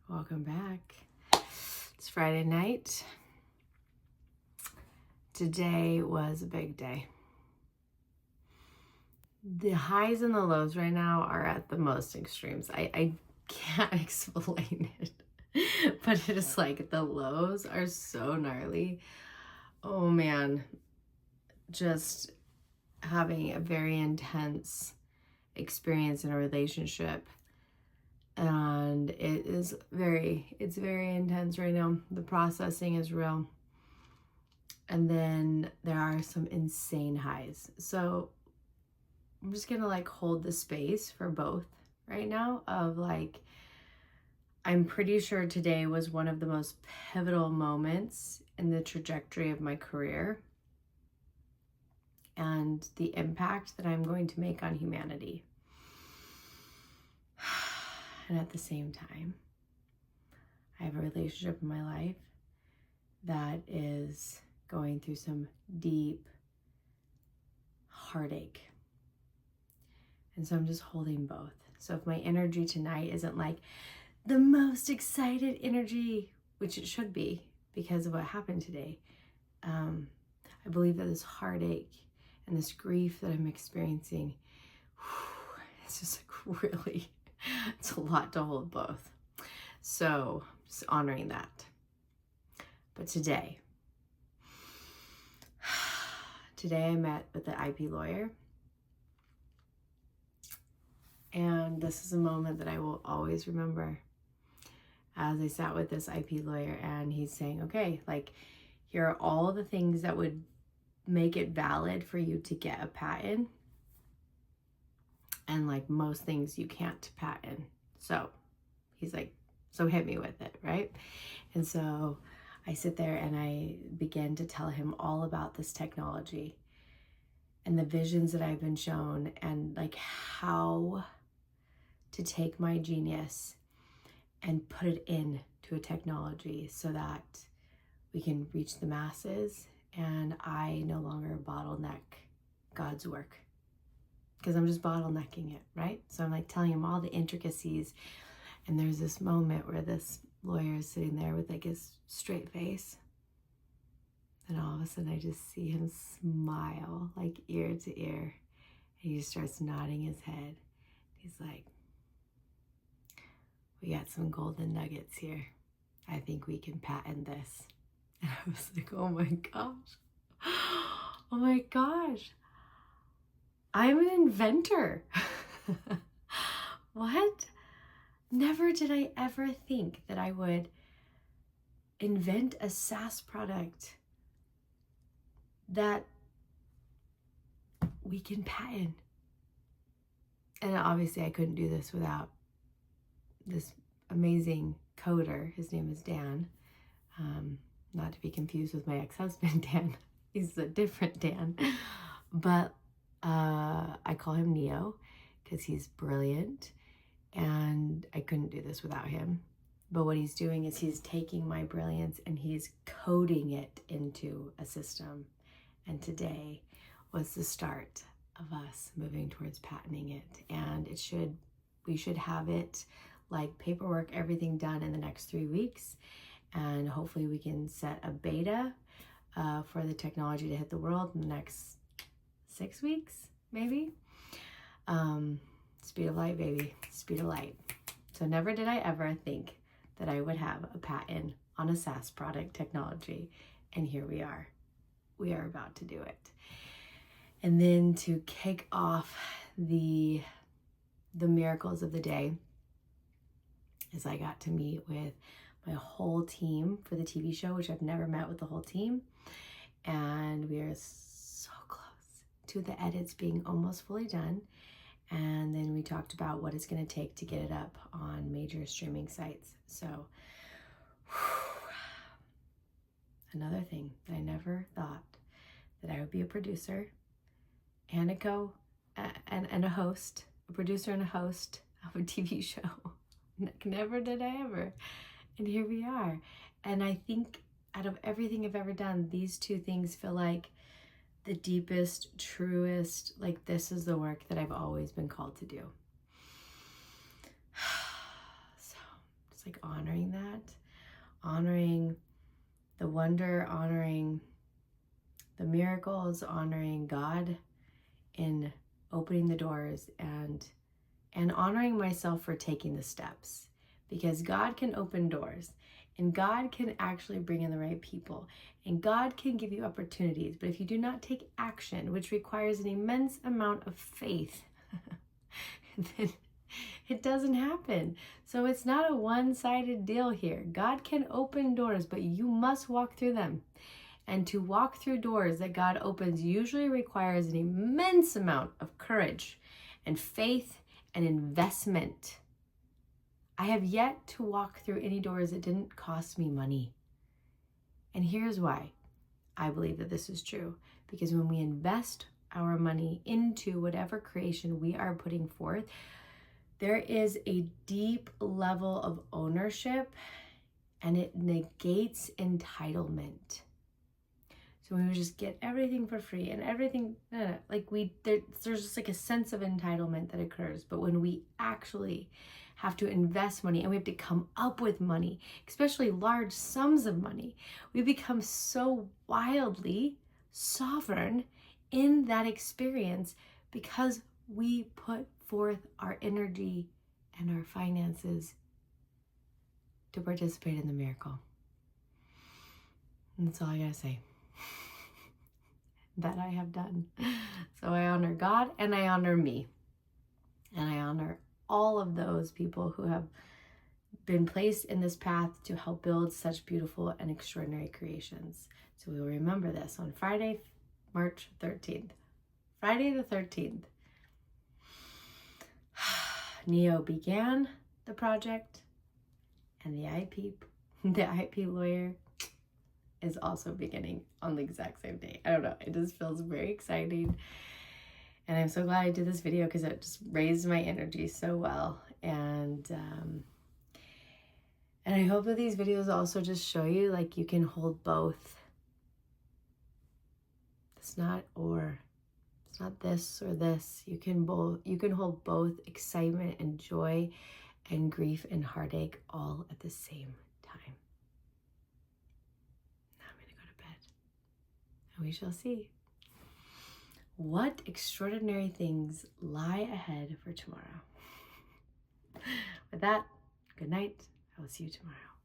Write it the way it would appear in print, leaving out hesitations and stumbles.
Welcome back. It's Friday night. Today was a big day. The highs and the lows right now are at the most extremes. I can't explain it, but it is like the lows are so gnarly. Oh man, just having a very intense experience in a relationship. And it's very intense right now. The processing is real. And then there are some insane highs. So I'm just gonna like hold the space for both right now of like, I'm pretty sure today was one of the most pivotal moments in the trajectory of my career and the impact that I'm going to make on humanity. And at the same time, I have a relationship in my life that is going through some deep heartache. And so I'm just holding both. So if my energy tonight isn't like the most excited energy, which it should be because of what happened today, I believe that this heartache and this grief that I'm experiencing, it's just like really, it's a lot to hold both. So just honoring that. But today I met with the IP lawyer. And this is a moment that I will always remember as I sat with this IP lawyer and he's saying, okay, like here are all the things that would make it valid for you to get a patent. And like most things you can't patent. So he's like, so hit me with it, right? And so I sit there and I begin to tell him all about this technology and the visions that I've been shown and like how to take my genius and put it into a technology so that we can reach the masses and I no longer bottleneck God's work. Because I'm just bottlenecking it, right? So I'm like telling him all the intricacies. And there's this moment where this lawyer is sitting there with like his straight face. And all of a sudden I just see him smile like ear to ear. And he just starts nodding his head. He's like, we got some golden nuggets here. I think we can patent this. And I was like, oh my gosh. Oh my gosh. I'm an inventor. What? Never did I ever think that I would invent a SaaS product that we can patent. And obviously I couldn't do this without this amazing coder. His name is Dan. Not to be confused with my ex-husband, Dan. He's a different Dan. But I call him Neo because he's brilliant and I couldn't do this without him. But what he's doing is he's taking my brilliance and he's coding it into a system. And today was the start of us moving towards patenting it. And we should have it like paperwork, everything done in the next 3 weeks. And hopefully we can set a beta for the technology to hit the world in the next 6 weeks, maybe. Speed of light, baby, speed of light. So never did I ever think that I would have a patent on a SaaS product technology. And here we are. We are about to do it. And then to kick off the miracles of the day is I got to meet with my whole team for the TV show, which I've never met with the whole team. And we are so close to the edits being almost fully done. And then we talked about what it's going to take to get it up on major streaming sites. So another thing that I never thought that I would be a producer and a host, a producer and a host of a TV show. Never did I ever. And here we are. And I think out of everything I've ever done, these two things feel like the deepest, truest, like this is the work that I've always been called to do. So just like honoring that, honoring the wonder, honoring the miracles, honoring God in opening the doors, and honoring myself for taking the steps, because God can open doors and God can actually bring in the right people and God can give you opportunities. But if you do not take action, which requires an immense amount of faith, then it doesn't happen. So it's not a one-sided deal here. God can open doors, but you must walk through them. And to walk through doors that God opens usually requires an immense amount of courage and faith and investment. I have yet to walk through any doors that didn't cost me money. And here's why I believe that this is true. Because when we invest our money into whatever creation we are putting forth, there is a deep level of ownership and it negates entitlement. So when we just get everything for free and everything, like there's just like a sense of entitlement that occurs. But when we actually have to invest money and we have to come up with money, especially large sums of money, we become so wildly sovereign in that experience because we put forth our energy and our finances to participate in the miracle. And that's all I gotta say. That I have done. So I honor God and I honor me. And I honor all of those people who have been placed in this path to help build such beautiful and extraordinary creations. So we will remember this on Friday, March 13th. Friday the 13th. Neo began the project and the IP lawyer is also beginning on the exact same day. I don't know, it just feels very exciting. And I'm so glad I did this video because it just raised my energy so well. And I hope that these videos also just show you like you can hold both. It's not or. It's not this or this. You can hold both excitement and joy and grief and heartache all at the same time. Now I'm going to go to bed. And we shall see what extraordinary things lie ahead for tomorrow. With that, good night. I will see you tomorrow.